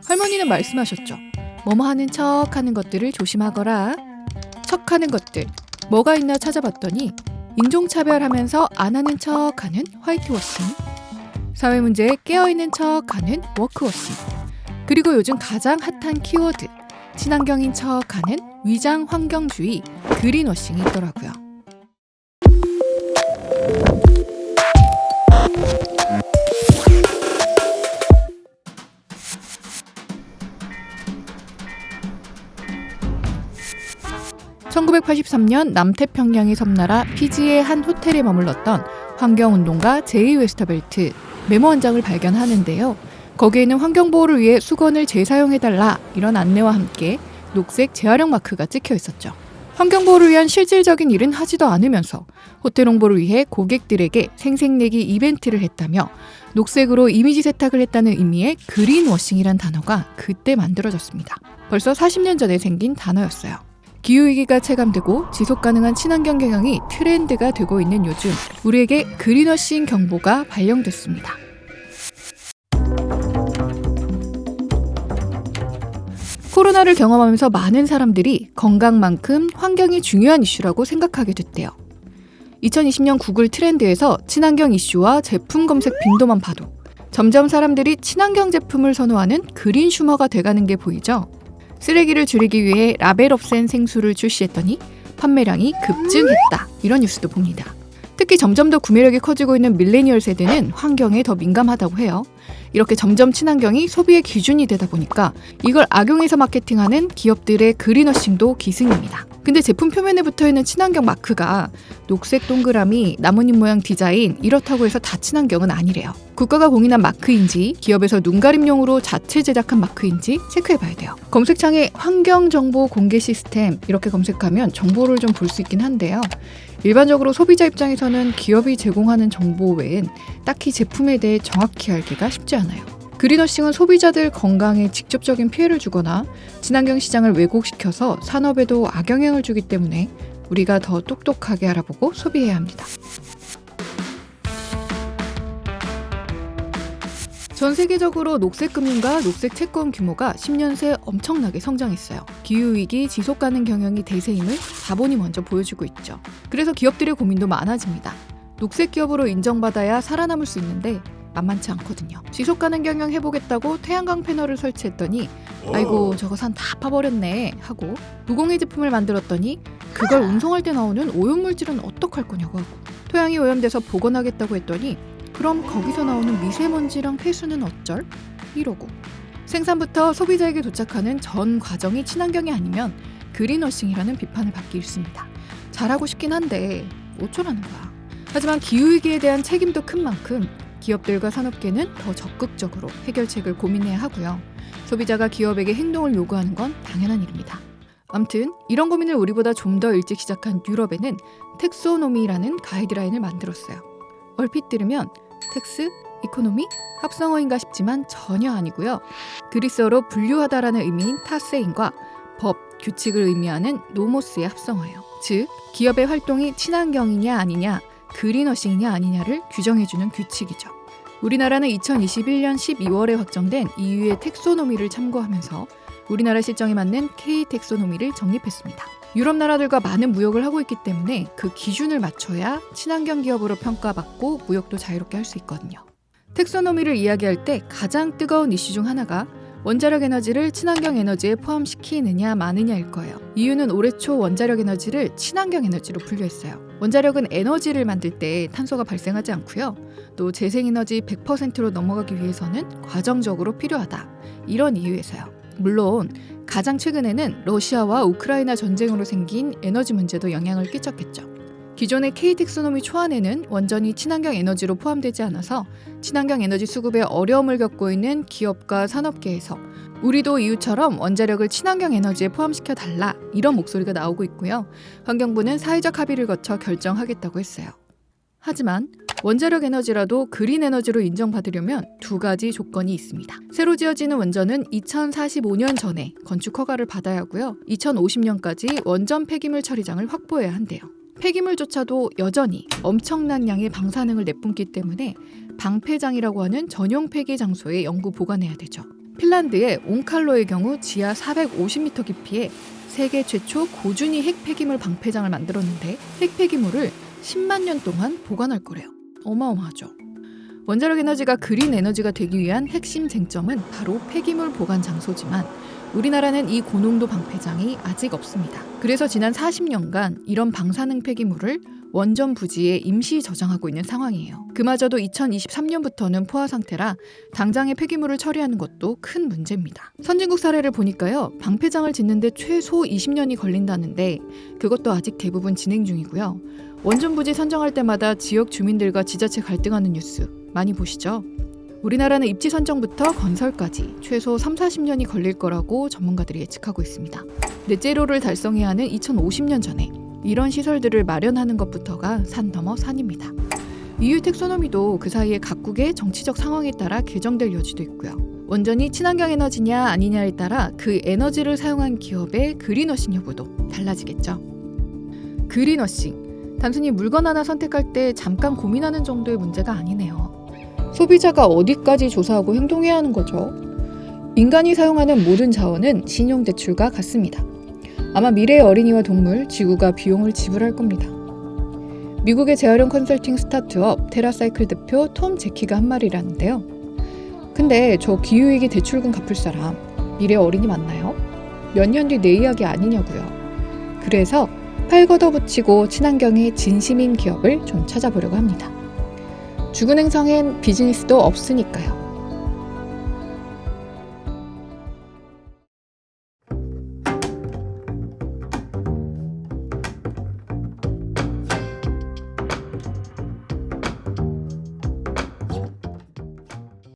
할머니는 말씀하셨죠. 뭐뭐 하는 척 하는 것들을 조심하거라. 척하는 것들 뭐가 있나 찾아봤더니 인종차별하면서 안 하는 척하는 화이트워싱, 사회문제에 깨어있는 척하는 워크워싱, 그리고 요즘 가장 핫한 키워드 친환경인 척하는 위장환경주의 그린워싱이 있더라고요. (1983년) 남태평양의 섬나라 피지의 한 호텔에 머물렀던 환경운동가 제이 웨스터벨트 메모 한 장을 발견하는데요. 거기에는 환경보호를 위해 수건을 재사용해달라 이런 안내와 함께 녹색 재활용 마크가 찍혀 있었죠. 환경보호를 위한 실질적인 일은 하지도 않으면서 호텔 홍보를 위해 고객들에게 생색내기 이벤트를 했다며 녹색으로 이미지 세탁을 했다는 의미의 그린워싱이란 단어가 그때 만들어졌습니다. 벌써 40년 전에 생긴 단어였어요. 기후위기가 체감되고 지속가능한 친환경 경영이 트렌드가 되고 있는 요즘 우리에게 그린워싱 경보가 발령됐습니다. 코로나를 경험하면서 많은 사람들이 건강만큼 환경이 중요한 이슈라고 생각하게 됐대요. 2020년 구글 트렌드에서 친환경 이슈와 제품 검색 빈도만 봐도 점점 사람들이 친환경 제품을 선호하는 그린 슈머가 돼가는 게 보이죠. 쓰레기를 줄이기 위해 라벨 없앤 생수를 출시했더니 판매량이 급증했다. 이런 뉴스도 봅니다. 특히 점점 더 구매력이 커지고 있는 밀레니얼 세대는 환경에 더 민감하다고 해요. 이렇게 점점 친환경이 소비의 기준이 되다 보니까 이걸 악용해서 마케팅하는 기업들의 그린워싱도 기승입니다. 근데 제품 표면에 붙어있는 친환경 마크가 녹색 동그라미, 나뭇잎 모양 디자인 이렇다고 해서 다 친환경은 아니래요. 국가가 공인한 마크인지 기업에서 눈가림용으로 자체 제작한 마크인지 체크해봐야 돼요. 검색창에 환경정보 공개 시스템 이렇게 검색하면 정보를 좀 볼 수 있긴 한데요. 일반적으로 소비자 입장에서는 기업이 제공하는 정보 외엔 딱히 제품에 대해 정확히 알기가 쉽지 않아요. 그린워싱은 소비자들 건강에 직접적인 피해를 주거나 친환경 시장을 왜곡시켜서 산업에도 악영향을 주기 때문에 우리가 더 똑똑하게 알아보고 소비해야 합니다. 전 세계적으로 녹색 금융과 녹색 채권 규모가 10년 새 엄청나게 성장했어요. 기후위기, 지속가능 경영이 대세임을 자본이 먼저 보여주고 있죠. 그래서 기업들의 고민도 많아집니다. 녹색 기업으로 인정받아야 살아남을 수 있는데 만만치 않거든요. 지속가능 경영 해보겠다고 태양광 패널을 설치했더니 아이고 저거 산 다 파버렸네 하고 무공해 제품을 만들었더니 그걸 운송할 때 나오는 오염물질은 어떡할 거냐고 하고 토양이 오염돼서 복원하겠다고 했더니 그럼 거기서 나오는 미세먼지랑 폐수는 어쩔? 이러고 생산부터 소비자에게 도착하는 전 과정이 친환경이 아니면 그린워싱이라는 비판을 받기 일쑤입니다. 잘하고 싶긴 한데 어쩌라는 거야. 하지만 기후위기에 대한 책임도 큰 만큼 기업들과 산업계는 더 적극적으로 해결책을 고민해야 하고요. 소비자가 기업에게 행동을 요구하는 건 당연한 일입니다. 아무튼 이런 고민을 우리보다 좀 더 일찍 시작한 유럽에는 텍소노미라는 가이드라인을 만들었어요. 얼핏 들으면 텍스, 이코노미, 합성어인가 싶지만 전혀 아니고요. 그리스어로 분류하다라는 의미인 타세인과 법, 규칙을 의미하는 노모스의 합성어예요. 즉, 기업의 활동이 친환경이냐 아니냐, 그린워싱이냐 아니냐를 규정해주는 규칙이죠. 우리나라는 2021년 12월에 확정된 EU의 텍소노미를 참고하면서 우리나라 실정에 맞는 K-텍소노미를 정립했습니다. 유럽 나라들과 많은 무역을 하고 있기 때문에 그 기준을 맞춰야 친환경 기업으로 평가받고 무역도 자유롭게 할 수 있거든요. 텍소노미를 이야기할 때 가장 뜨거운 이슈 중 하나가 원자력 에너지를 친환경 에너지에 포함시키느냐 마느냐일 거예요. EU는 올해 초 원자력 에너지를 친환경 에너지로 분류했어요. 원자력은 에너지를 만들 때 탄소가 발생하지 않고요. 또 재생에너지 100%로 넘어가기 위해서는 과정적으로 필요하다. 이런 이유에서요. 물론 가장 최근에는 러시아와 우크라이나 전쟁으로 생긴 에너지 문제도 영향을 끼쳤겠죠. 기존의 K-텍소노미 초안에는 원전이 친환경 에너지로 포함되지 않아서 친환경 에너지 수급에 어려움을 겪고 있는 기업과 산업계에서 우리도 EU처럼 원자력을 친환경 에너지에 포함시켜달라 이런 목소리가 나오고 있고요. 환경부는 사회적 합의를 거쳐 결정하겠다고 했어요. 하지만 원자력 에너지라도 그린 에너지로 인정받으려면 두 가지 조건이 있습니다. 새로 지어지는 원전은 2045년 전에 건축 허가를 받아야 하고요. 2050년까지 원전 폐기물 처리장을 확보해야 한대요. 폐기물조차도 여전히 엄청난 양의 방사능을 내뿜기 때문에 방패장이라고 하는 전용 폐기 장소에 영구 보관해야 되죠. 핀란드의 온칼로의 경우 지하 450m 깊이에 세계 최초 고준위 핵 폐기물 방패장을 만들었는데 핵 폐기물을 10만 년 동안 보관할 거래요. 어마어마하죠. 원자력 에너지가 그린 에너지가 되기 위한 핵심 쟁점은 바로 폐기물 보관 장소지만 우리나라는 이 고농도 방패장이 아직 없습니다. 그래서 지난 40년간 이런 방사능 폐기물을 원전 부지에 임시 저장하고 있는 상황이에요. 그마저도 2023년부터는 포화 상태라 당장의 폐기물을 처리하는 것도 큰 문제입니다. 선진국 사례를 보니까요. 방패장을 짓는데 최소 20년이 걸린다는데 그것도 아직 대부분 진행 중이고요. 원전 부지 선정할 때마다 지역 주민들과 지자체 갈등하는 뉴스 많이 보시죠? 우리나라는 입지 선정부터 건설까지 최소 30-40년이 걸릴 거라고 전문가들이 예측하고 있습니다. 넷제로를 달성해야 하는 2050년 전에 이런 시설들을 마련하는 것부터가 산 넘어 산입니다. EU 텍소노미도 그 사이에 각국의 정치적 상황에 따라 개정될 여지도 있고요. 원전이 친환경 에너지냐 아니냐에 따라 그 에너지를 사용한 기업의 그린워싱 여부도 달라지겠죠. 그린워싱, 단순히 물건 하나 선택할 때 잠깐 고민하는 정도의 문제가 아니네요. 소비자가 어디까지 조사하고 행동해야 하는 거죠? 인간이 사용하는 모든 자원은 신용대출과 같습니다. 아마 미래의 어린이와 동물, 지구가 비용을 지불할 겁니다. 미국의 재활용 컨설팅 스타트업 테라사이클 대표 톰 제키가 한 말이라는데요. 근데 저 기후위기 대출금 갚을 사람 미래의 어린이 맞나요? 몇 년 뒤 내 이야기 아니냐고요. 그래서 팔 걷어붙이고 친환경에 진심인 기업을 좀 찾아보려고 합니다. 죽은 행성엔 비즈니스도 없으니까요.